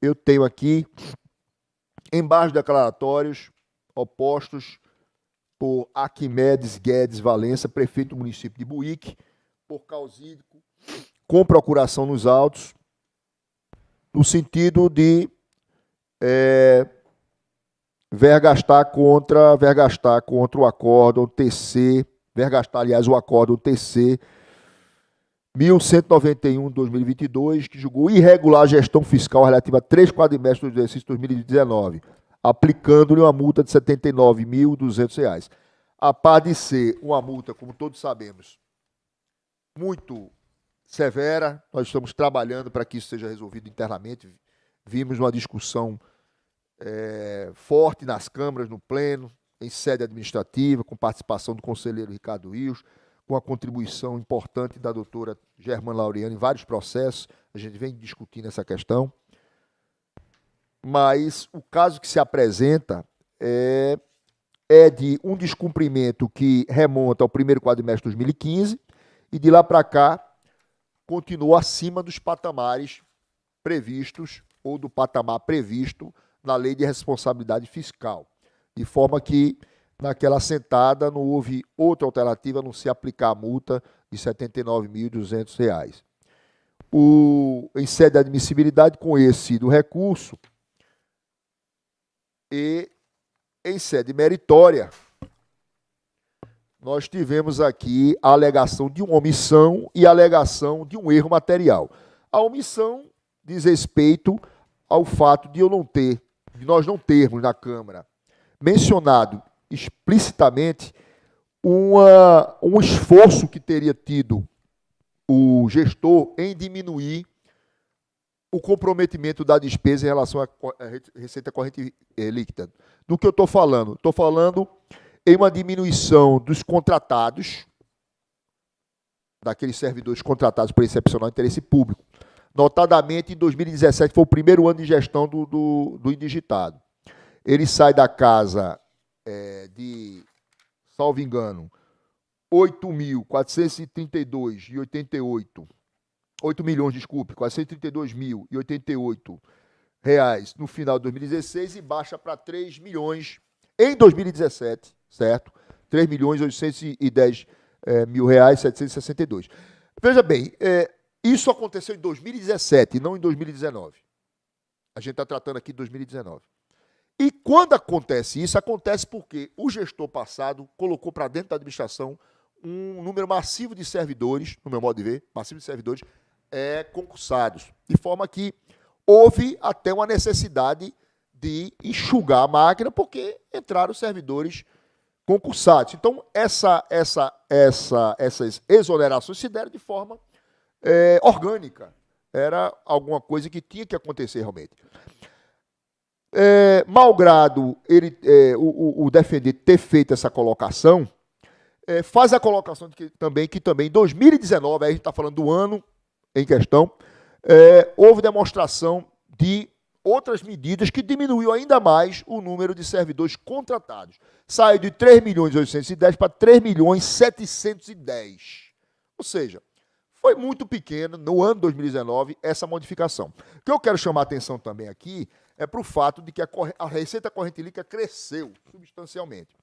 eu tenho aqui embaixo declaratórios opostos por Arquimedes Guedes Valença, prefeito do município de Buíque, por Causídico, com procuração nos autos, no sentido de vergastar contra o acórdão TC, aliás, o acórdão TC 1191 de 2022, que julgou irregular a gestão fiscal relativa a 3 quadrimestres do exercício 2019, aplicando-lhe uma multa de R$ 79.200. A par de ser uma multa, como todos sabemos, muito severa, nós estamos trabalhando para que isso seja resolvido internamente. Vimos uma discussão forte nas câmaras, no pleno, em sede administrativa, com participação do conselheiro Ricardo Rios, com a contribuição importante da doutora Germana Laureano em vários processos. A gente vem discutindo essa questão. Mas o caso que se apresenta é de um descumprimento que remonta ao primeiro quadrimestre de 2015 e de lá para cá continuou acima dos patamares previstos ou do patamar previsto na Lei de Responsabilidade Fiscal, de forma que naquela assentada não houve outra alternativa a não se aplicar a multa de R$ 79.200. Em sede de admissibilidade, conhecido o recurso, e em sede meritória, nós tivemos aqui a alegação de uma omissão e a alegação de um erro material. A omissão diz respeito ao fato de nós não termos na Câmara mencionado explicitamente um esforço que teria tido o gestor em diminuir o comprometimento da despesa em relação à receita corrente líquida. Do que eu estou falando? Estou falando em uma diminuição dos contratados, daqueles servidores contratados por excepcional interesse público. Notadamente, em 2017, foi o primeiro ano de gestão do indigitado. Ele sai da casa de, salvo engano, 8.432,88 reais no final de 2016 e baixa para 3 milhões em 2017, certo? 3.810.000 reais, 762. Veja bem, isso aconteceu em 2017, não em 2019. A gente está tratando aqui de 2019. E quando acontece isso, acontece porque o gestor passado colocou para dentro da administração um número massivo de servidores, no meu modo de ver, concursados, de forma que houve até uma necessidade de enxugar a máquina, porque entraram servidores concursados. Então, essas exonerações se deram de forma orgânica. Era alguma coisa que tinha que acontecer realmente. Malgrado o defender ter feito essa colocação, faz a colocação de que também em 2019, aí a gente está falando do ano em questão, houve demonstração de outras medidas que diminuiu ainda mais o número de servidores contratados. Saiu de 3.810 para 3.710. Ou seja, foi muito pequena no ano 2019 essa modificação. O que eu quero chamar a atenção também aqui é para o fato de que a receita corrente líquida cresceu substancialmente.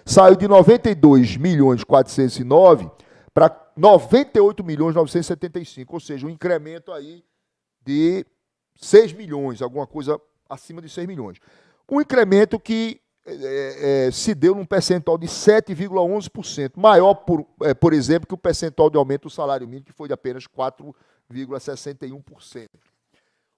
Saiu de 92.409 para 98.975, ou seja, um incremento aí de 6 milhões, alguma coisa acima de 6 milhões. Um incremento que se deu num percentual de 7,11%, maior, por exemplo, que o percentual de aumento do salário mínimo, que foi de apenas 4,61%.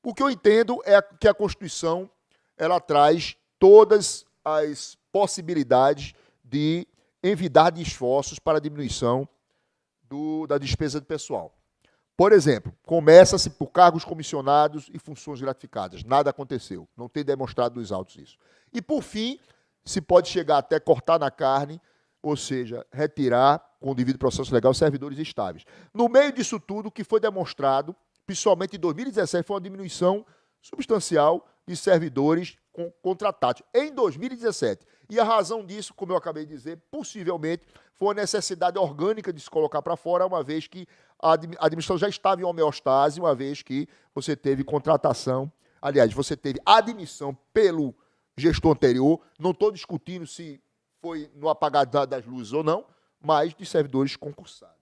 O que eu entendo é que a Constituição ela traz todas as possibilidades de envidar de esforços para a diminuição da despesa de pessoal. Por exemplo, começa-se por cargos comissionados e funções gratificadas. Nada aconteceu. Não tem demonstrado nos autos isso. E, por fim, se pode chegar até cortar na carne, ou seja, retirar, com o devido processo legal, servidores estáveis. No meio disso tudo, o que foi demonstrado, principalmente em 2017, foi uma diminuição substancial de servidores contratados em 2017. E a razão disso, como eu acabei de dizer, possivelmente foi a necessidade orgânica de se colocar para fora, uma vez que a administração já estava em homeostase, uma vez que você teve contratação Aliás, você teve admissão pelo gestor anterior, não estou discutindo se foi no apagar das luzes ou não, mas de servidores concursados.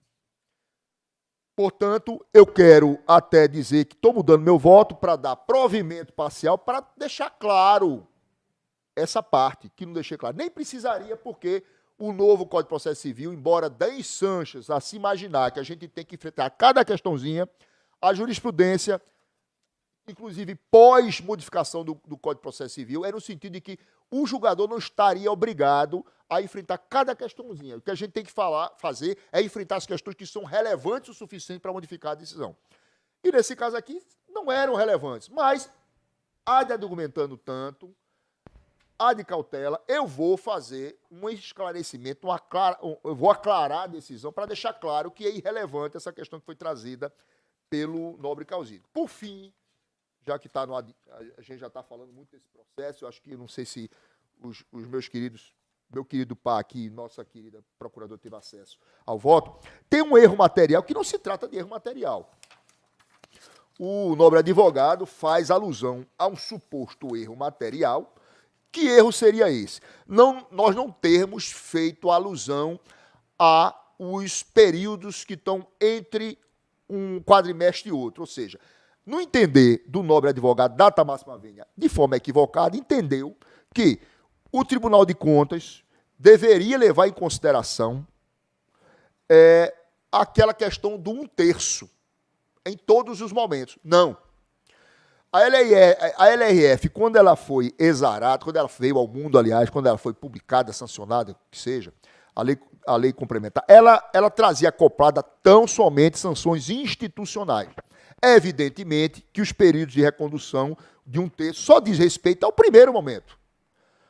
Portanto, eu quero até dizer que estou mudando meu voto para dar provimento parcial, para deixar claro essa parte, que não deixei claro. Nem precisaria, porque o novo Código de Processo Civil, embora dê Sanches a se imaginar que a gente tem que enfrentar cada questãozinha, a jurisprudência, inclusive pós-modificação do Código de Processo Civil, é no sentido de que o julgador não estaria obrigado a enfrentar cada questãozinha. O que a gente tem que fazer é enfrentar as questões que são relevantes o suficiente para modificar a decisão. E nesse caso aqui, não eram relevantes, mas há de argumentando tanto, há de cautela, eu vou fazer um esclarecimento, eu vou aclarar a decisão para deixar claro que é irrelevante essa questão que foi trazida pelo nobre Causídio. Por fim, já que a gente já está falando muito desse processo, eu acho que, não sei se os meus queridos, meu querido Pá aqui, nossa querida procuradora teve acesso ao voto, tem um erro material que não se trata de erro material. O nobre advogado faz alusão a um suposto erro material. Que erro seria esse? Nós não termos feito alusão a os períodos que estão entre um quadrimestre e outro, ou seja, no entender do nobre advogado data máxima vênia de forma equivocada, entendeu que o Tribunal de Contas deveria levar em consideração aquela questão do 1/3 em todos os momentos. Não. A LRF, quando ela foi exarada, quando ela veio ao mundo, aliás, quando ela foi publicada, sancionada, que seja, a lei complementar, ela trazia acoplada tão somente sanções institucionais. Evidentemente que os períodos de recondução de 1/3 só diz respeito ao primeiro momento.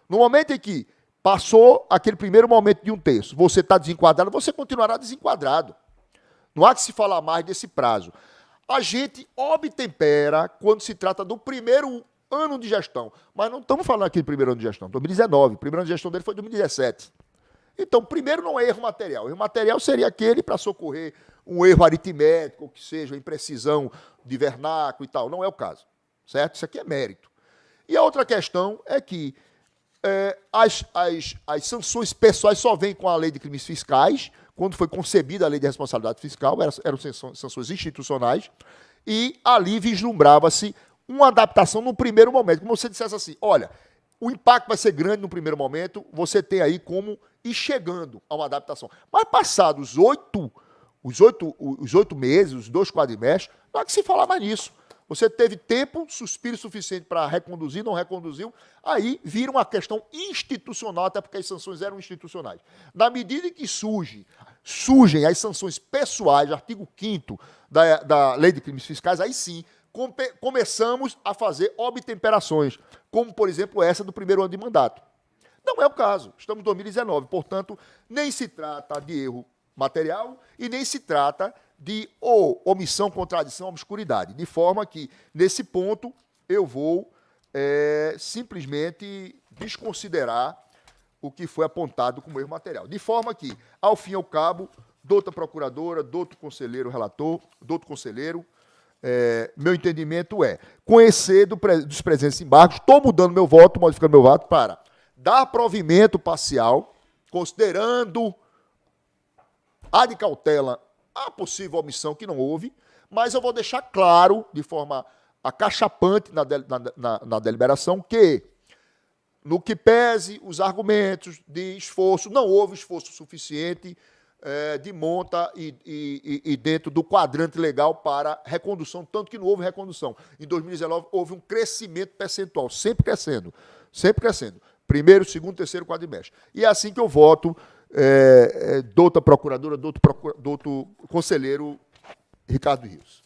No momento em que passou aquele primeiro momento de 1/3, você está desenquadrado, você continuará desenquadrado. Não há que se falar mais desse prazo. A gente obtempera quando se trata do primeiro ano de gestão. Mas não estamos falando aqui do primeiro ano de gestão, 2019. O primeiro ano de gestão dele foi 2017. Então, primeiro não é erro material. Erro material seria aquele para socorrer um erro aritmético, ou que seja, imprecisão de vernáculo e tal. Não é o caso. Certo? Isso aqui é mérito. E a outra questão é que as sanções pessoais só vêm com a lei de crimes fiscais. Quando foi concebida a lei de responsabilidade fiscal, eram sanções institucionais, e ali vislumbrava-se uma adaptação no primeiro momento. Como você dissesse assim, olha, o impacto vai ser grande no primeiro momento, você tem aí como ir chegando a uma adaptação. Mas passados os 8 meses, os 2 quadrimestres, não há que se falar mais nisso. Você teve tempo, suspiro suficiente para reconduzir, não reconduziu, aí vira uma questão institucional, até porque as sanções eram institucionais. Na medida em que surgem as sanções pessoais, artigo 5º da Lei de Crimes Fiscais, aí sim começamos a fazer obtemperações, como, por exemplo, essa do primeiro ano de mandato. Não é o caso, estamos em 2019, portanto, nem se trata de erro material e nem se trata de omissão, contradição, obscuridade. De forma que, nesse ponto, eu vou simplesmente desconsiderar o que foi apontado como erro material. De forma que, ao fim e ao cabo, douta procuradora, douto conselheiro relator, douto conselheiro, meu entendimento é conhecer dos presentes embargos, estou mudando meu voto, modificando meu voto para dar provimento parcial, considerando a de cautela a possível omissão que não houve, mas eu vou deixar claro, de forma acachapante na deliberação, que, no que pese os argumentos de esforço, não houve esforço suficiente de monta e dentro do quadrante legal para recondução, tanto que não houve recondução. Em 2019, houve um crescimento percentual, sempre crescendo. Primeiro, segundo, terceiro quadrimestre. E é assim que eu voto, douta procuradora, douto conselheiro Ricardo Rios.